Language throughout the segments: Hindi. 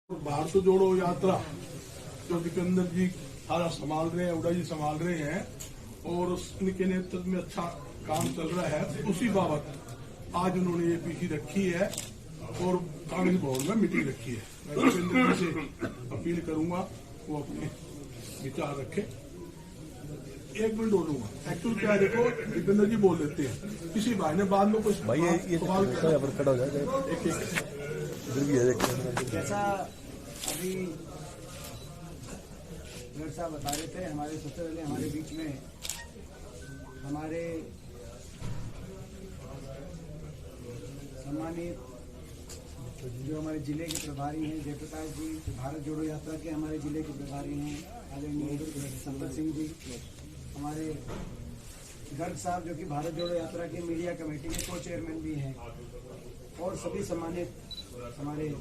भारत जोड़ो यात्रा जो दीपेंद्र जी सारा संभाल रहे हैं, उड़ा जी संभाल रहे हैं और उनके नेतृत्व में अच्छा काम चल रहा है। उसी बाबत आज उन्होंने ये पीसी रखी है और कांग्रेस भवन में मीटिंग रखी है। मैं दीपेंद्र जी से अपील करूंगा वो अपने विचार रखे। एक मिनट बोलूंगा। एक्चुअल क्या है, देखो दीपेंद्र जी बोल देते हैं, किसी भाई ने बाद में कुछ सवाल जैसा अभी डॉक्टर साहब बता रहे थे, हमारे सबसे पहले हमारे बीच में हमारे सम्मानित जो हमारे जिले के प्रभारी हैं जयप्रकाश जी, भारत जोड़ो यात्रा के हमारे जिले के प्रभारी हैं आदरणीय संपत सिंह जी, हमारे गर्ग साहब जो कि भारत जोड़ो यात्रा की मीडिया कमेटी के को चेयरमैन भी हैं, और सभी सम्मानित हमारे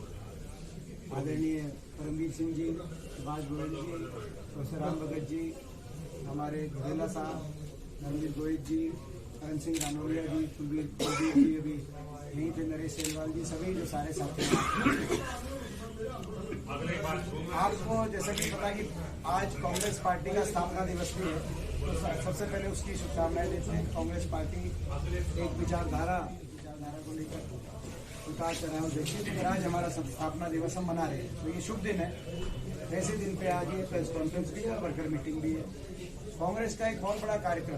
आदरणीय परमवीर सिंह जी, सुभाष गोयल जी, प्रोफेसर राम भगत जी, हमारे घरेला साहब, रणजीत गोहित जी, करण सिंह रानौलिया जी, कुलवीर जी अभी यहीं थे, नरेश सेलवाल जी, सभी जो सारे साथी आपको जैसा कि पता कि आज कांग्रेस पार्टी का स्थापना दिवस भी है, तो सबसे पहले उसकी शुभकामनाएं देते हैं। कांग्रेस पार्टी एक विचारधारा को लेकर उतार चढ़ाव देखिए, तो आज हमारा स्थापना दिवस हम मना रहे हैं, तो ये शुभ दिन है। ऐसे दिन पे आज ये प्रेस कॉन्फ्रेंस भी है, वर्कर मीटिंग भी है। कांग्रेस का एक बहुत बड़ा कार्यक्रम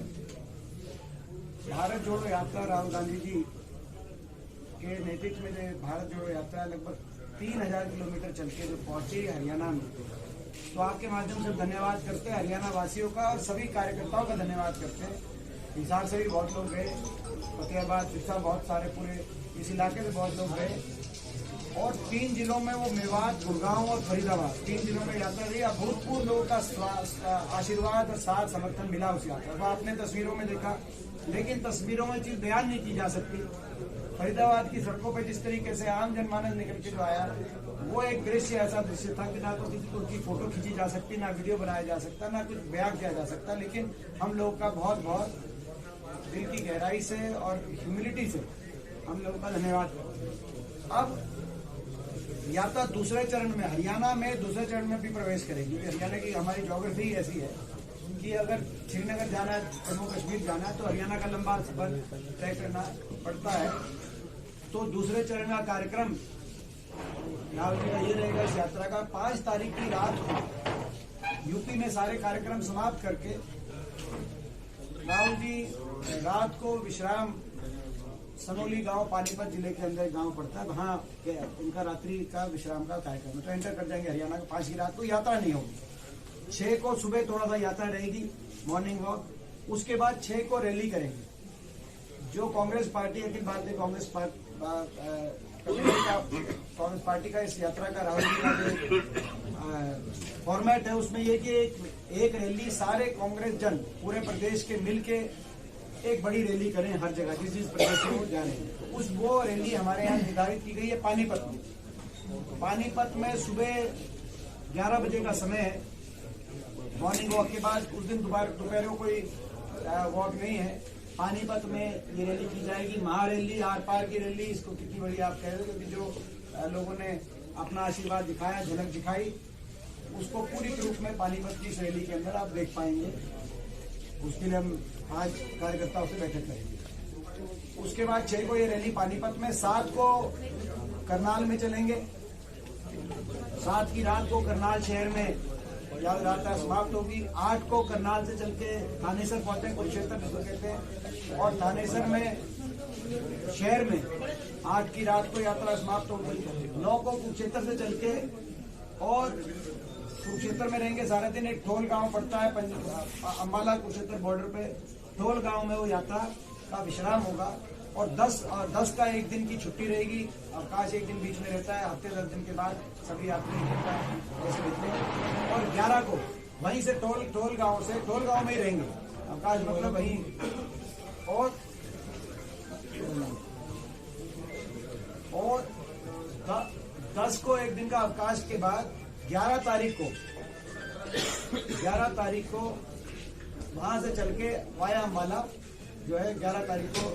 भारत जोड़ो यात्रा, राहुल गांधी जी के नेतृत्व में जो भारत जोड़ो यात्रा लगभग 3000 किलोमीटर चल के जो पहुंची हरियाणा में, तो आपके माध्यम से धन्यवाद करते हैं हरियाणा वासियों का और सभी कार्यकर्ताओं का धन्यवाद करते हैं। हिसार से भी बहुत लोग गए, फतेहाबाद, सिरसा, बहुत सारे पूरे इस इलाके से बहुत लोग गए, और 3 जिलों में वो मेवात, गुड़गांव और फरीदाबाद 3 जिलों में यात्रा रही। अभूतपूर्व लोगों का आशीर्वाद और साथ समर्थन मिला उस यात्रा को, आपने तस्वीरों में देखा, लेकिन तस्वीरों में चीज बयान नहीं की जा सकती। फरीदाबाद की सड़कों पर जिस तरीके से आम जनमानस निकल के जो आया, वो एक दृश्य ऐसा दृश्य था कि ना तो किसी को उसकी फोटो खींची जा सकती, ना वीडियो बनाया जा सकता, ना कुछ बयान किया जा सकता, लेकिन हम लोग का बहुत बहुत दिल की गहराई से और ह्यूमिलिटी से हम लोगों का धन्यवाद करते हैं। अब यात्रा दूसरे चरण में, हरियाणा में दूसरे चरण में भी प्रवेश करेगी। हरियाणा की हमारी ज्योग्राफी ऐसी है कि अगर श्रीनगर जाना है, जम्मू कश्मीर जाना है, तो हरियाणा का लंबा सफर तय करना पड़ता है। तो दूसरे चरण का कार्यक्रम राहुल जी का ये रहेगा, इस यात्रा का 5 तारीख की रात को यूपी में सारे कार्यक्रम समाप्त करके राहुल जी रात को विश्राम, सनोली गांव पानीपत जिले के अंदर गांव पड़ता है, वहां उनका रात्रि का विश्राम का कार्यक्रम, तो एंटर कर जाएंगे हरियाणा का। 5 की रात को यात्रा नहीं होगी। 6 को सुबह थोड़ा सा यात्रा रहेगी, मॉर्निंग वॉक, उसके बाद 6 को रैली करेंगे। जो कांग्रेस पार्टी, अखिल भारतीय कांग्रेस पार्टी का इस यात्रा का राहुल जी का जो फॉर्मेट है, उसमें ये कि एक रैली सारे कांग्रेस जन पूरे प्रदेश के मिलके एक बड़ी रैली करें हर जगह, जिस प्रदेश में वो जा रहे हैं। वो रैली हमारे यहाँ निर्धारित की गई है पानीपत में। पानीपत में सुबह 11 बजे का समय है मॉर्निंग वॉक के बाद। उस दिन दोपहर को कोई वॉक नहीं है। पानीपत में ये रैली की जाएगी, महारैली, आर पार की रैली, इसको कितनी बड़ी आप कह रहे हो, क्योंकि जो लोगों ने अपना आशीर्वाद दिखाया, झलक दिखाई, उसको पूरी रूप में पानीपत की इस रैली के अंदर आप देख पाएंगे। उसके लिए हम आज कार्यकर्ताओं से बैठक करेंगे। उसके बाद 6 को ये रैली पानीपत में, 7 को करनाल में चलेंगे, 7 की रात को करनाल शहर में यात्रा समाप्त होगी। 8 को करनाल से चल के थानेसर पहुंचे, कुरुक्षेत्र जिसको कहते हैं, और थानेसर में शहर में 8 की रात को यात्रा समाप्त होगी। 9 को कुरुक्षेत्र से चल के और कुरुक्षेत्र में रहेंगे सारे दिन। एक ठोल गांव पड़ता है अम्बाला कुरुक्षेत्र बॉर्डर पे, ठोल गांव में वो यात्रा का विश्राम होगा। और 10 का एक दिन की छुट्टी रहेगी, अवकाश एक दिन बीच में रहता है, हफ्ते 10 दिन के बाद सभी यात्री ऐसे रहते हैं। और 11 को वहीं से ठोल गांव में ही रहेंगे, अवकाश मतलब वहीं। और 10 को एक दिन का अवकाश के बाद 11 तारीख को वहां से चल के वाया अम्बाला जो है 11 तारीख को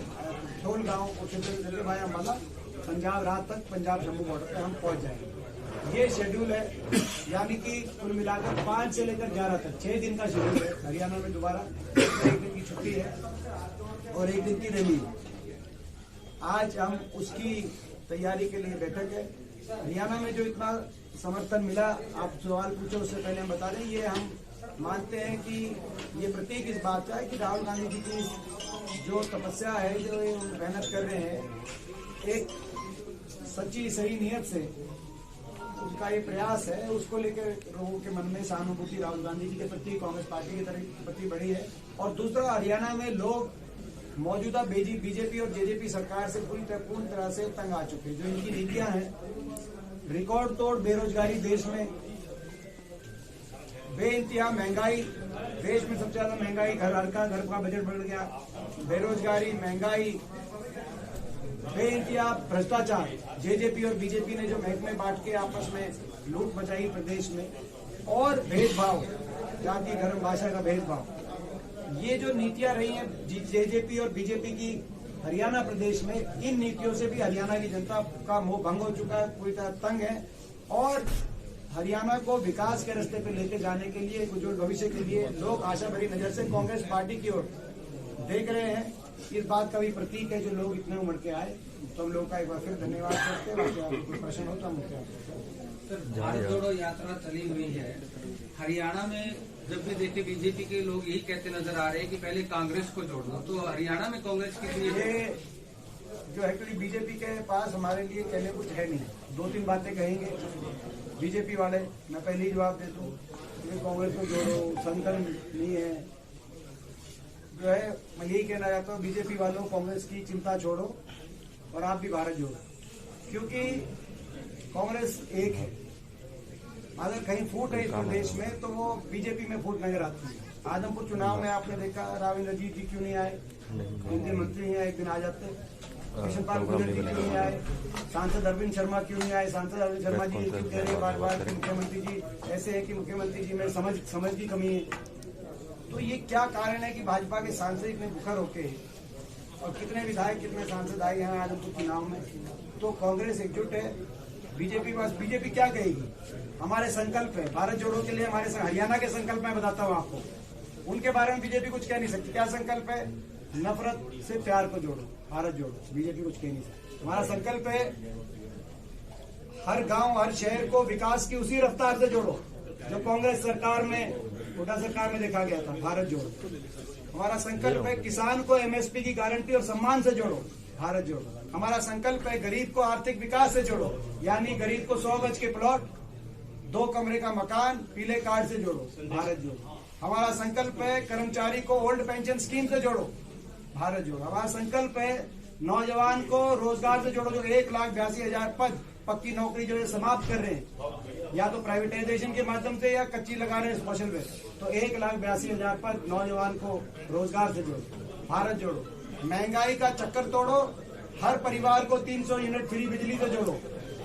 ठोल गांव को चल के वाया अम्बाला पंजाब रात तक पंजाब जम्मू बॉर्डर पे हम पहुंच जाएंगे। ये शेड्यूल है, यानी कि कुल मिलाकर 5 से लेकर 11 तक 6 दिन का शेड्यूल है। हरियाणा में दोबारा 1 दिन की छुट्टी है और 1 दिन की रैली है। आज हम उसकी तैयारी के लिए बैठक है। हरियाणा में जो इतना समर्थन मिला, आप सवाल पूछो उससे पहले हम बता दें, ये हम मानते हैं कि ये प्रतीक इस बात का है कि राहुल गांधी जी की जो तपस्या है, जो ये मेहनत कर रहे हैं, एक सच्ची सही नियत से उनका ये प्रयास है, उसको लेकर लोगों के मन में सहानुभूति राहुल गांधी जी के प्रति, कांग्रेस पार्टी के प्रति बढ़ी है। और दूसरा, हरियाणा में लोग मौजूदा बीजेपी और जेजेपी सरकार से पूर्ण तरह से तंग आ चुके हैं। जो इनकी नीतियां हैं, रिकॉर्ड तोड़ बेरोजगारी देश में, बेइंतहा महंगाई, देश में सबसे ज्यादा महंगाई, घर का बजट बढ़ गया, बेरोजगारी, महंगाई, बेइंतहा भ्रष्टाचार, जेजेपी और बीजेपी ने जो महकमे बांट के आपस में लूट मचाई प्रदेश में, और भेदभाव, जाति धर्म भाषा का भेदभाव, ये जो नीतियां रही हैं जेजेपी और बीजेपी की हरियाणा प्रदेश में, इन नीतियों से भी हरियाणा की जनता का मोह भंग हो चुका है, पूरी तरह तंग है। और हरियाणा को विकास के रास्ते पे लेके जाने के लिए, उज्जवल भविष्य के लिए लोग आशा भरी नजर से कांग्रेस पार्टी की ओर देख रहे हैं। इस बात का भी प्रतीक है जो लोग इतने उमड़ के आए। तो हम लोग का एक बार फिर धन्यवाद करते हैं। आपको कोई प्रश्न हो तो हम भारत जोड़ो यात्रा चली हुई है हरियाणा में, जब भी देखे बीजेपी के लोग यही कहते नजर आ रहे हैं कि पहले कांग्रेस को जोड़ दो, तो हरियाणा में कांग्रेस कितनी है? जो एक्चुअली बीजेपी के पास हमारे लिए कहने कुछ है नहीं, 2-3 बातें कहेंगे बीजेपी वाले, मैं पहले ही जवाब दे दूं कि कांग्रेस को जोड़ो, संकल्प नहीं है। जो है मैं यही कहना चाहता हूँ, बीजेपी वालों कांग्रेस की चिंता छोड़ो और आप भी भारत जोड़ो, क्योंकि कांग्रेस एक है। अगर कहीं फूट है इस प्रदेश में तो वो बीजेपी में फूट नजर आती है। आदमपुर चुनाव में आपने देखा राविंद्र जी क्यों नहीं आए, केंद्रीय मंत्री हैं, एक दिन आ जाते। कृष्णपाल गुर्जर जी क्यों नहीं आए, सांसद अरविंद शर्मा क्यों नहीं आए, सांसद अरविंद शर्मा जी क्यों कह रहे बार बार कि मुख्यमंत्री जी ऐसे है कि मुख्यमंत्री जी में समझ की कमी है। तो ये क्या कारण है कि भाजपा के सांसद इतने बुखर होके, और कितने विधायक कितने सांसद आए हैं आदमपुर चुनाव में। तो कांग्रेस एकजुट है। बीजेपी क्या कहेगी, हमारे संकल्प है भारत जोड़ो के लिए, हमारे हरियाणा के संकल्प मैं बताता हूँ आपको, उनके बारे में बीजेपी कुछ कह नहीं सकती। क्या संकल्प है? नफरत से प्यार को जोड़ो, भारत जोड़ो। बीजेपी कुछ कह नहीं सकती। हमारा संकल्प है हर गांव हर शहर को विकास की उसी रफ्तार से जोड़ो जो कांग्रेस सरकार में, कोटा सरकार में देखा गया था, भारत जोड़ो। हमारा संकल्प है किसान को एमएसपी की गारंटी और सम्मान से जोड़ो, भारत जोड़ो। हमारा संकल्प है गरीब को आर्थिक विकास से जोड़ो, यानी गरीब को 100 गज के प्लॉट, 2 कमरे का मकान पीले कार्ड से जोड़ो, भारत जोड़ो। हमारा संकल्प है कर्मचारी को ओल्ड पेंशन स्कीम से जोड़ो, भारत जोड़ो। हमारा संकल्प है नौजवान को रोजगार से जोड़ो, जो 1,82,000 पद पक्की नौकरी जो है समाप्त कर रहे हैं, या तो प्राइवेटाइजेशन के माध्यम से या कच्ची लगा रहे हैं सोशल में, तो 1,82,000 पद नौजवान को रोजगार से जोड़ो, भारत जोड़ो। महंगाई का चक्कर तोड़ो, हर परिवार को 300 यूनिट फ्री बिजली से जोड़ो,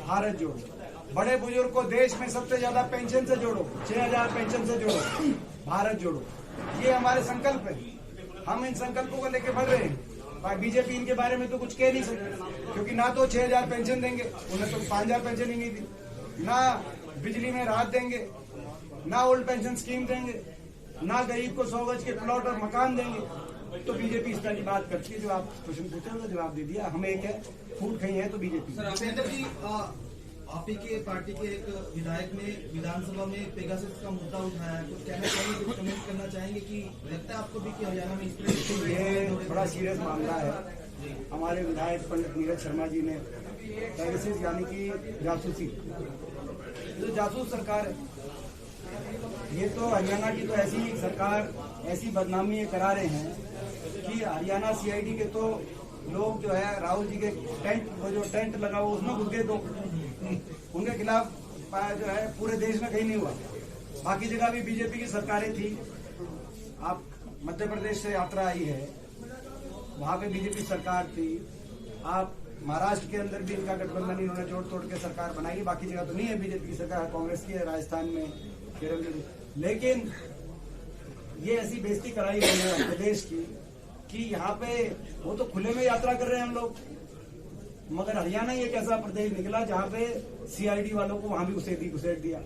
भारत जोड़ो। बड़े बुजुर्ग को देश में सबसे ज्यादा पेंशन से जोड़ो, 6,000 पेंशन से जोड़ो, भारत जोड़ो। ये हमारे संकल्प है। हम इन संकल्पों को लेकर बढ़ रहे हैं। बीजेपी इनके बारे में तो कुछ कह नहीं सकते, क्योंकि ना तो 6,000 पेंशन देंगे, उन्हें तो 5,000 पेंशन ही नहीं दी, ना बिजली में राहत देंगे, ना ओल्ड पेंशन स्कीम देंगे, ना गरीब को 100 गज के प्लॉट और मकान देंगे। तो बीजेपी इस तरह की बात करती है। जो आप क्वेश्चन पूछे उसका जवाब दे दिया। हम एक है, फूट कहीं है तो बीजेपी। आप ही के पार्टी के एक विधायक ने विधानसभा में पेगासस का मुद्दा उठाया है, कुछ कहना चाहेंगे, कुछ कमेंट करना चाहेंगे कि लगता है आपको भी कि हरियाणा में इस तरह ये बड़ा सीरियस मामला है। हमारे विधायक पंडित नीरज शर्मा जी ने पेगासस यानी कि जासूसी, जो जासूस सरकार है, ये तो हरियाणा की तो ऐसी सरकार ऐसी बदनामी करा रहे हैं कि हरियाणा सीआईडी के तो लोग जो है राहुल जी के टेंट, वो जो टेंट लगा हुआ उसमें घुस गए, तो उनके खिलाफ जो है पूरे देश में कहीं नहीं हुआ। बाकी जगह भी बीजेपी की सरकारें थी। आप मध्य प्रदेश से यात्रा आई है, वहां पे बीजेपी सरकार थी। आप महाराष्ट्र के अंदर भी इनका गठबंधन इन्होंने जोड़ तोड़ के सरकार बनाई। बाकी जगह तो नहीं है बीजेपी की सरकार, कांग्रेस की है, राजस्थान में, केरल में। लेकिन ये ऐसी बेइज्जती कराई गई है प्रदेश की कि यहाँ पे वो तो खुले में यात्रा कर रहे हैं हम लोग, मगर हरियाणा एक ऐसा प्रदेश निकला जहाँ पे सीआईडी वालों को वहां भी घुसेट दिया।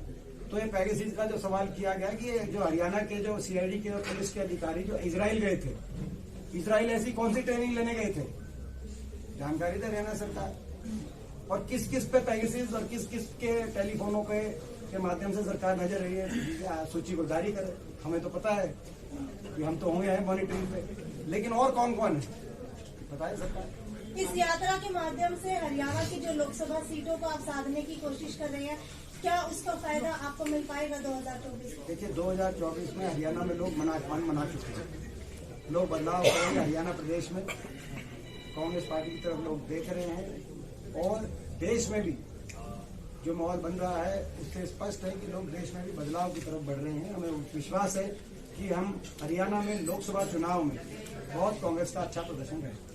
तो ये पेगासस का जो सवाल किया गया कि जो हरियाणा के जो सीआईडी के और पुलिस के अधिकारी जो इजराइल गए थे, इजराइल ऐसी कौन सी ट्रेनिंग लेने गए थे, जानकारी दे हरियाणा सरकार। और किस किस पे पेगासस और किस किस के टेलीफोनों पे के माध्यम से सरकार नजर रही है, सूची को जारी करे। हमें तो पता है कि हम तो हुए हैं मॉनिटरिंग पे, लेकिन और कौन कौन है बताए सरकार। इस यात्रा के माध्यम से हरियाणा की जो लोकसभा सीटों को आप साधने की कोशिश कर रहे हैं, क्या उसका फायदा आपको मिल पाएगा 2024 में? देखिए 2024 में हरियाणा में लोग मना चुके हैं, लोग बदलाव करेंगे हरियाणा प्रदेश में। कांग्रेस पार्टी की तरफ लोग देख रहे हैं और देश में भी जो माहौल बन रहा है उससे स्पष्ट है कि लोग देश में भी बदलाव की तरफ बढ़ रहे हैं। हमें विश्वास है कि हम हरियाणा में लोकसभा चुनाव में बहुत कांग्रेस का अच्छा प्रदर्शन करेंगे।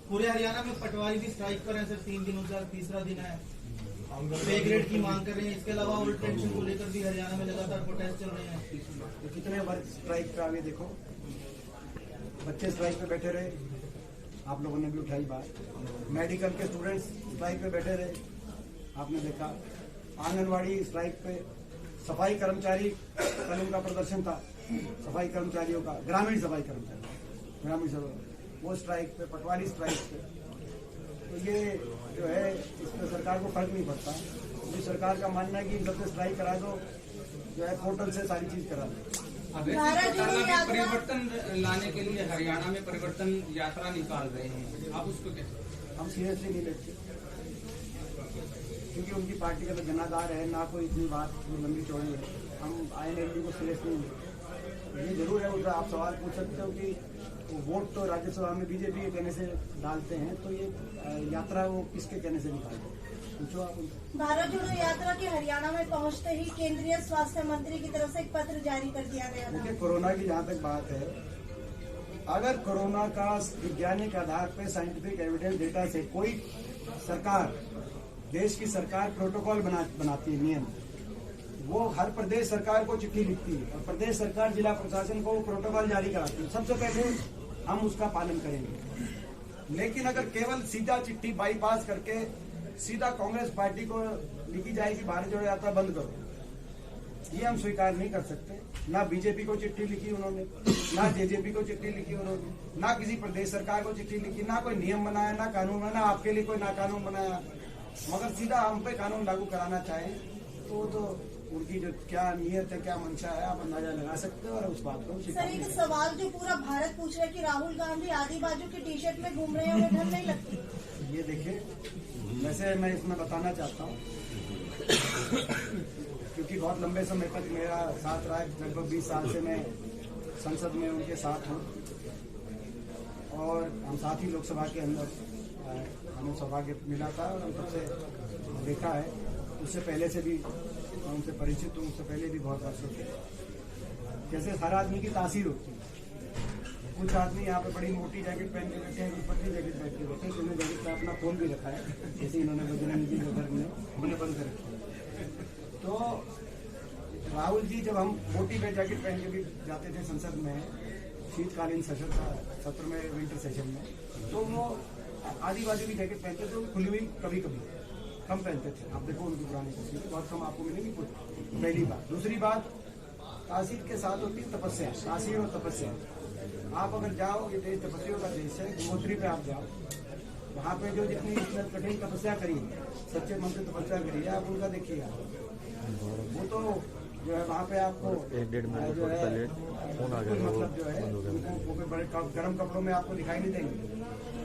पूरे हरियाणा में पटवारी भी स्ट्राइक पर है सर, 3 दिनों का तीसरा दिन है, पे ग्रेड की मांग कर रहे हैं। इसके अलावा ओल्ड पेंशन को लेकर भी हरियाणा में लगातार प्रोटेस्ट चल रहे हैं। तो कितने वर्ग स्ट्राइक पे आगे देखो, बच्चे स्ट्राइक पे बैठे रहे, आप लोगों ने भी उठाई बात। मेडिकल के स्टूडेंट्स स्ट्राइक पे बैठे रहे, आपने देखा। आंगनवाड़ी स्ट्राइक पे, सफाई कर्मचारी कल उनका प्रदर्शन था, सफाई कर्मचारियों का, ग्रामीण सफाई वो स्ट्राइक पे, पटवारी स्ट्राइक पे। तो ये जो है इसमें सरकार को फर्क नहीं पड़ता। जो सरकार का मानना है कि इन सबसे स्ट्राइक करा दो, जो है पोर्टल से सारी चीज करा दो। परिवर्तन लाने के लिए हरियाणा में परिवर्तन यात्रा निकाल रहे हैं, आप उसको कैसे? हम सीरियसली नहीं लेते, क्योंकि उनकी पार्टी का तो जनाधार है, ना कोई इतनी बात लंबी चौड़ी है। हम INLD को सीरियसली नहीं लेते। ये जरूर है, उनका आप सवाल पूछ सकते हो कि वोट तो राज्यसभा में बीजेपी के कहने से डालते हैं, तो ये यात्रा वो किसके कहने से निकालते हैं, पूछो आप उनसे। भारत जोड़ो यात्रा के हरियाणा में पहुंचते ही केंद्रीय स्वास्थ्य मंत्री की तरफ से एक पत्र जारी कर दिया गया था। देखिए कोरोना की जहाँ तक बात है, अगर कोरोना का वैज्ञानिक आधार पर साइंटिफिक एविडेंस डेटा से कोई सरकार, देश की सरकार प्रोटोकॉल बनाती है, नियम, वो हर प्रदेश सरकार को चिट्ठी लिखती है और प्रदेश सरकार जिला प्रशासन को प्रोटोकॉल जारी कराती है। सबसे पहले हम उसका पालन करेंगे। लेकिन अगर केवल सीधा चिट्ठी बाईपास करके सीधा कांग्रेस पार्टी को लिखी जाएगी भारत जोड़ो यात्रा बंद करो, ये हम स्वीकार नहीं कर सकते। ना बीजेपी को चिट्ठी लिखी उन्होंने, ना जेजेपी को चिट्ठी लिखी उन्होंने, ना किसी प्रदेश सरकार को चिट्ठी लिखी, ना कोई नियम बनाया, ना कानून बनाया, आपके लिए कोई ना कानून बनाया। मगर सीधा हम पे कानून लागू कराना चाहे तो उनकी जो क्या नियत है, क्या मंशा है, आप अंदाजा लगा सकते हो। और उस बात को सर, एक सवाल जो पूरा भारत पूछ रहा है कि राहुल गांधी आदि बाजू की टी-शर्ट में घूम रहे हैं, उन्हें डर नहीं लगती? ये देखिए, वैसे मैं इसमें बताना चाहता हूँ क्योंकि बहुत लंबे समय तक मेरा साथ रहा है, लगभग 20 साल से मैं संसद में उनके साथ हूँ और हम साथ ही लोकसभा के अंदर हमें सौभाग्य मिला था और सबसे देखा है। उससे पहले से भी मैं उनसे परिचित हूँ, उससे पहले भी बहुत वर्षों से। जैसे हर आदमी की तासीर होती है, कुछ आदमी यहाँ पे बड़ी मोटी जैकेट पहन के बैठे हैं, कुछ पतली जैकेट पहन के बैठे हैं, जिन्होंने जैकेट पे अपना फोन भी रखा है, जैसे इन्होंने बजरंग जी घर में उन्हें बंद कर रखा है। तो राहुल जी जब हम मोटी जैकेट पहन के भी जाते थे संसद में शीतकालीन सत्र में, विंटर सेशन में, तो वो आधी बाजू की जैकेट पहनते थे, खुली हुई कभी कभी कम पहनते थे। आप देखो उनकी पुरानी तस्वीर बहुत कम आपको मिलेगी। पहली बात। दूसरी बात, तासीर के साथ होती है तपस्या, तासीर और तपस्या। आप अगर जाओ, ये देश तपस्याओं का देश है, गंगोत्री पे आप जाओ, वहाँ पे जो जितनी कठिन तपस्या करी, सच्चे मन से तपस्या करी है, आप उनका देखिएगा। वो तो जो है वहाँ पे आपको जो है मतलब जो है उनको बड़े गर्म कपड़ों में आपको दिखाई नहीं देंगे,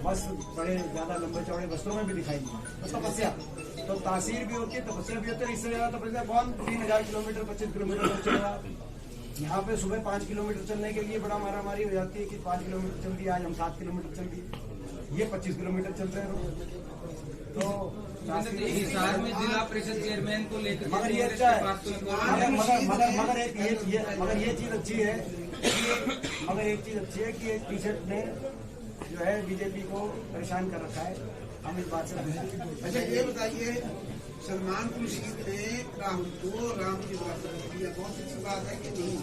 बस बड़े ज्यादा लंबे चौड़े वस्त्रों में भी दिखाई नहीं। तो तपस्या, तो तासीर भी होती है, तपस्या भी होती है। इससे ज्यादा तपस्या कौन 3000 किलोमीटर 25 किलोमीटर चलेगा। यहाँ पे सुबह 5 किलोमीटर चलने के लिए बड़ा मारामारी हो जाती है कि 5 किलोमीटर चल दिया, आज हम 7 किलोमीटर चल दिए, ये 25 किलोमीटर चल रहे हैं। तो हिसार में जिला परिषद चेयरमैन को लेकर मगर ये अच्छा है, मगर ये चीज अच्छी है, मगर एक चीज अच्छी है कि एक टी-शर्ट ने जो है बीजेपी को परेशान कर रखा है। हम इस बात से अच्छा ये बताइए, सलमान खुर्शीद ने राहुल को राम की बात दिया, बहुत अच्छी बात है कि नहीं?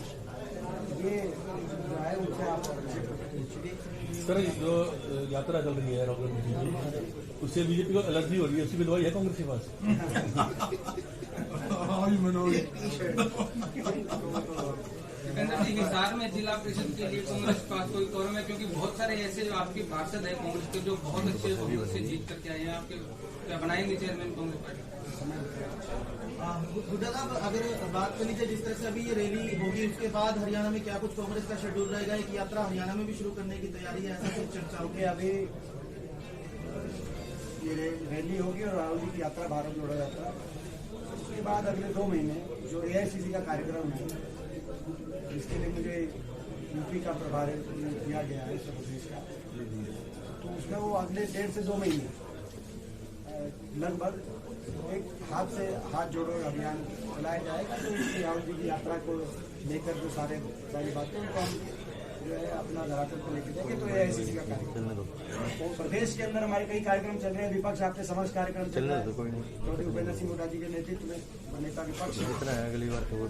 ये जो है उनसे आप सर जो यात्रा चल रही है राहुल गांधी की, उससे बीजेपी को एलर्जी हो रही है, उसकी भी दवाई है कांग्रेस के पास? सिकंदर जी, हिसार में जिला परिषद के लिए कांग्रेस के पास कोई कौरम है? क्योंकि बहुत सारे ऐसे जो आपके पार्षद है कांग्रेस के जो बहुत अच्छे बहुमत से जीत करके आए हैं, आपके क्या बनाएंगे चेयरमैन कांग्रेस पार्टी? हुड्डा साहब, अगर बात कर लीजिए जिस तरह से अभी ये रैली होगी, उसके बाद हरियाणा में क्या कुछ कांग्रेस का शेड्यूल रहेगा? एक यात्रा हरियाणा में भी शुरू करने की तैयारी है, ऐसा कुछ चर्चा होगी? अभी ये रैली होगी और राहुल जी की यात्रा भारत जोड़ो यात्रा। उसके बाद अगले 2 महीने जो AICC का कार्यक्रम है, जिसके लिए मुझे यूपी का प्रभार दिया गया है उत्तर प्रदेश का, तो उसमें वो अगले 1.5 से 2 महीने लगभग एक हाथ से हाथ जोड़ो अभियान चलाया जाएगा। तो इसकी राहुल जी की यात्रा को लेकर जो सारी बातें उनको हम जो है अपना धरातल पर लेके जाएंगे। तो AICC का कार्यक्रम तो प्रदेश के अंदर हमारे कई कार्यक्रम चल रहे हैं। विपक्ष आपके समक्ष कार्यक्रम चल रहा है, चौधरी भूपेंद्र सिंह हुड्डा जी के नेतृत्व में नेता विपक्ष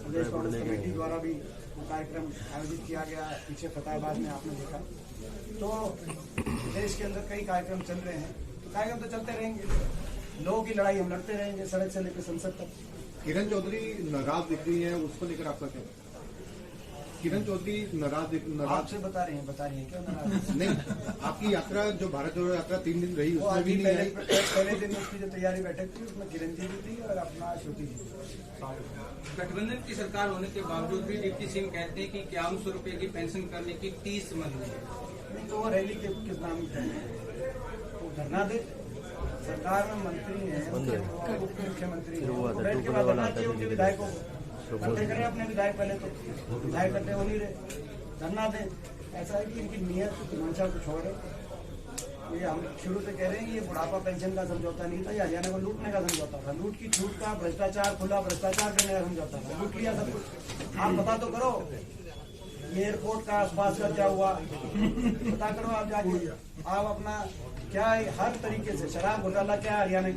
प्रदेश कांग्रेस कमेटी द्वारा भी वो कार्यक्रम आयोजित किया गया पीछे फतेहाबाद में, आपने देखा। तो देश के अंदर कई कार्यक्रम चल रहे हैं, तो कार्यक्रम तो चलते रहेंगे। लोगों की लड़ाई हम लड़ते रहेंगे सड़क से लेकर संसद तक। किरण चौधरी नाराज दिख रही है, उसको लेकर आपका क्या? किरण चौधरी नाराज आपसे बता रही हैं क्यों नाराज? नहीं, आपकी यात्रा जो भारत जोड़ो यात्रा 3 दिन रही, वो उसमें भी नहीं आई। पहले दिन उसकी जो तैयारी बैठक थी उसमें किरण जी भी थी और अपना श्रुति जी। गठबंधन की सरकार होने के बावजूद भी डिप्टी सिंह कहते हैं कि 5100 रुपए की पेंशन करने की 30 मंजूर है। नहीं तो वो रैली के किस नाम की वो धरना दे। सरकार में मंत्री हैं, उप मुख्यमंत्री हैं, बैठ के बात करना चाहिए उनके विधायकों को। करते करें अपने विधायक, पहले तो विधायक करते हो नहीं रहे, धरना दे। ऐसा है कि इनकी नियत मंशा को छोड़े। ये हम शुरू से कह रहे हैं, ये बुढ़ापा पेंशन का समझौता नहीं था, ये हरियाणा को लूटने का समझौता था। लूट की छूट का, भ्रष्टाचार, खुला भ्रष्टाचार करने का समझौता था। लूट लिया सब कुछ। आप पता तो करो ये एयरपोर्ट का आसपास का क्या हुआ, पता करो आप जाके। आप अपना क्या हर तरीके से शराब घोटाला क्या हरियाणा